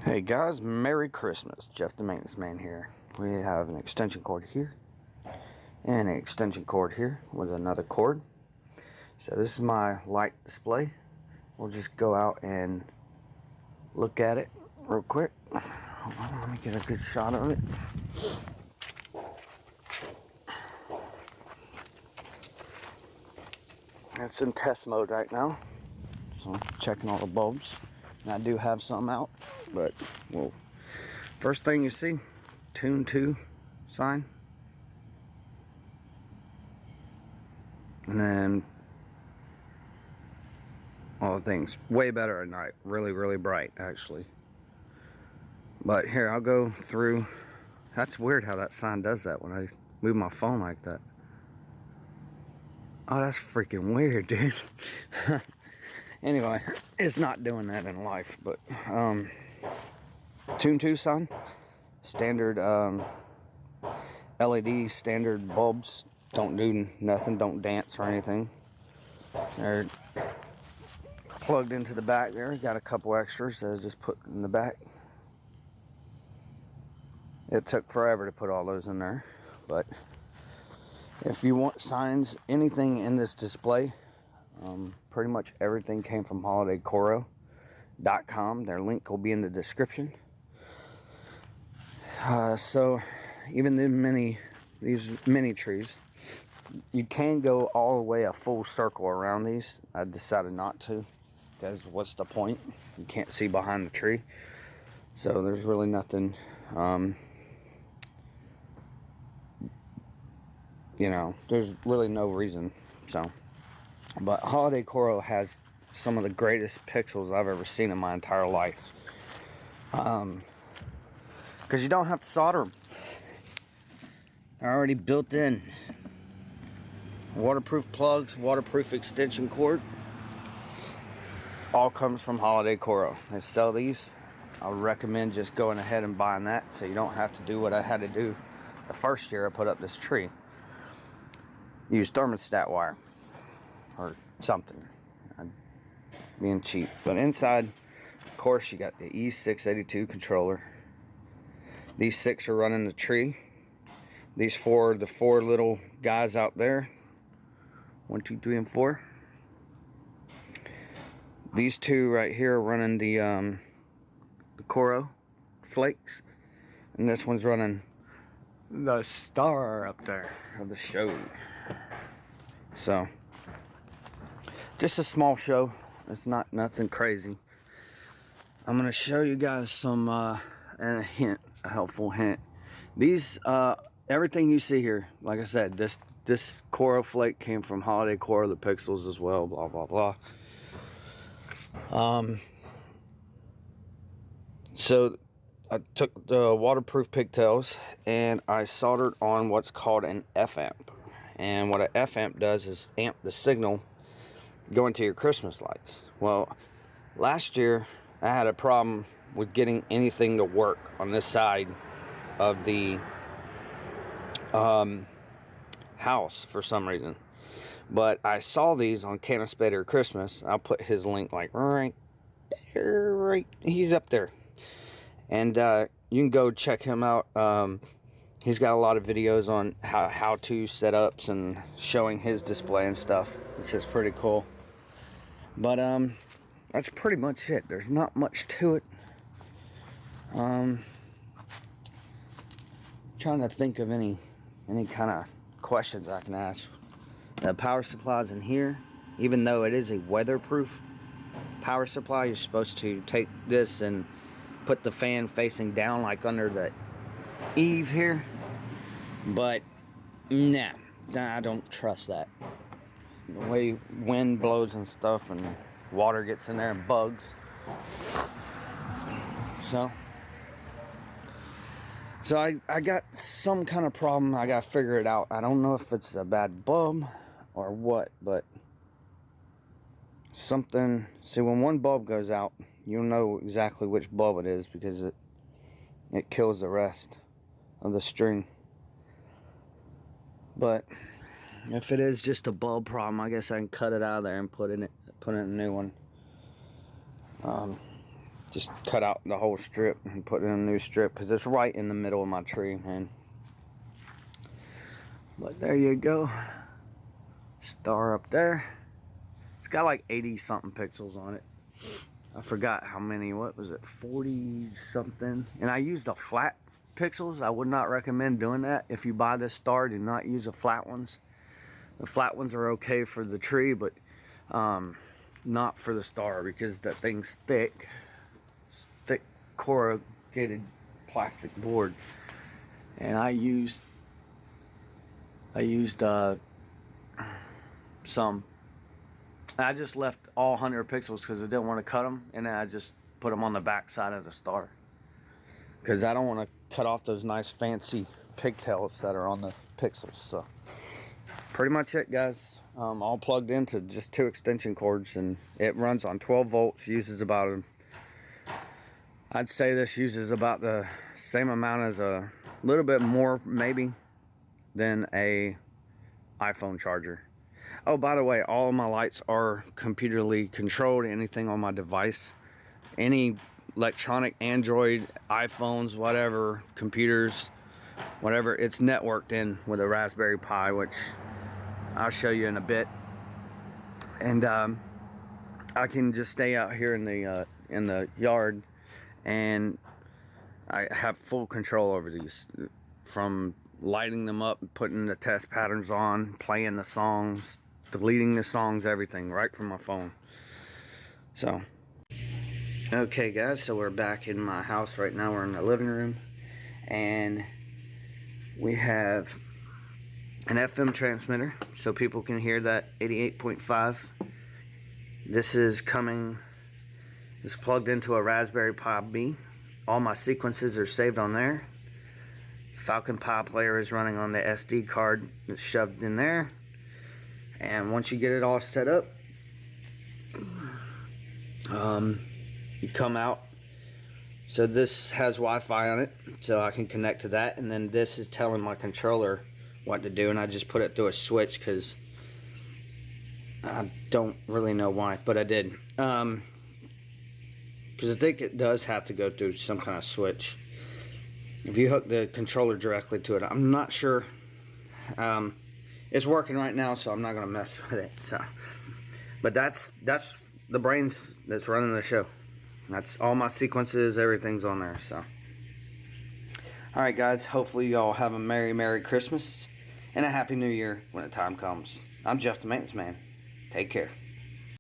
Hey guys, Merry Christmas. Jeff the Maintenance Man here. We have an extension cord here and an extension cord here with another cord. So this is my light display. We'll just go out and look at it real quick. Hold on, let me get a good shot of it. It's in test mode right now. So I'm checking all the bulbs. And I do have some out, but well, first thing you see, tune 2 sign. And then all the things way better at night, really bright actually. But here, I'll go through. That's weird how that sign does that when I move my phone like that. Oh, that's freaking weird, dude. Anyway, it's not doing that in life, but tune 2 sign, standard LED standard bulbs, don't do nothing, don't dance or anything. They're plugged into the back there. Got a couple extras that I just put in the back. It took forever to put all those in there, but if you want signs, anything in this display, pretty much everything came from HolidayCoro.com. Their link will be in the description. So even these mini trees, you can go all the way a full circle around these. I decided not to, because what's the point? You can't see behind the tree, so there's really nothing. You know, there's really no reason. So, but Holiday Coro has some of the greatest pixels I've ever seen in my entire life. Because you don't have to solder them. They're already built in. Waterproof plugs, waterproof extension cord. All comes from Holiday Coro. They sell these. I would recommend just going ahead and buying that, so you don't have to do what I had to do the first year I put up this tree. Use thermostat wire or something. I'm being cheap. But inside, of course, you got the E682 controller. These 6 are running the tree. These 4 are the 4 little guys out there. 1, 2, 3, and 4. These 2 right here are running the Coro flakes, and this one's running the star up there of the show. So, just a small show. It's not nothing crazy. I'm gonna show you guys some and a hint, a helpful hint. These everything you see here, like I said, this Coro flake came from Holiday Coro, the pixels as well, blah blah blah. So I took the waterproof pigtails and I soldered on what's called an F-amp. And what an F-amp does is amp the signal going to your Christmas lights. Well, last year I had a problem with getting anything to work on this side of the house for some reason. But I saw these on Canispader Christmas. I'll put his link like right there, right. He's up there. And you can go check him out. He's got a lot of videos on how-to setups and showing his display and stuff, which is pretty cool. But that's pretty much it. There's not much to it. Trying to think of any kind of questions I can ask. The power supply's in here. Even though it is a weatherproof power supply, you're supposed to take this and put the fan facing down like under the eave here. But nah, I don't trust that. The way wind blows and stuff and water gets in there and bugs. So I got some kind of problem. I gotta figure it out. I don't know if it's a bad bulb or what, but something. See, when one bulb goes out, you'll know exactly which bulb it is, because it kills the rest of the string. But if it is just a bulb problem, I guess I can cut it out of there and put in a new one. just cut out the whole strip and put in a new strip because it's right in the middle of my tree. But there you go, star up there. It's got like 80 something pixels on it. I forgot how many. What was it, 40 something? And I used the flat pixels. I would not recommend doing that. If you buy this star, do not use the flat ones. The flat ones are okay for the tree, but not for the star, because that thing's thick. It's thick corrugated plastic board. And I used some. I just left all 100 pixels because I didn't want to cut them, and then I just put them on the back side of the star because I don't want to cut off those nice fancy pigtails that are on the pixels. So pretty much it, guys. All plugged into just 2 extension cords, and it runs on 12 volts. Uses about I'd say this uses about the same amount as a little bit more maybe than a iPhone charger. Oh, by the way, all of my lights are computerly controlled. Anything on my device, any electronic, Android, iPhones, whatever, computers, whatever, it's networked in with a Raspberry Pi, which I'll show you in a bit. And I can just stay out here in the yard, and I have full control over these, from lighting them up, putting the test patterns on, playing the songs, deleting the songs, everything right from my phone. So okay, guys, so we're back in my house right now. We're in the living room, and we have an FM transmitter so people can hear that 88.5. This is plugged into a Raspberry Pi B. All my sequences are saved on there. Falcon Pi player is running on the SD card that's shoved in there. And once you get it all set up, you come out. So this has Wi-Fi on it, so I can connect to that. And then this is telling my controller what to do, and I just put it through a switch because I don't really know why, but I did. Because I think it does have to go through some kind of switch if you hook the controller directly to it. I'm not sure. It's working right now, so I'm not gonna mess with it. So, but that's the brains that's running the show. That's all my sequences, everything's on there. So, all right, guys. Hopefully, y'all have a Merry Christmas and a Happy New Year when the time comes. I'm Jeff the Maintenance Man. Take care.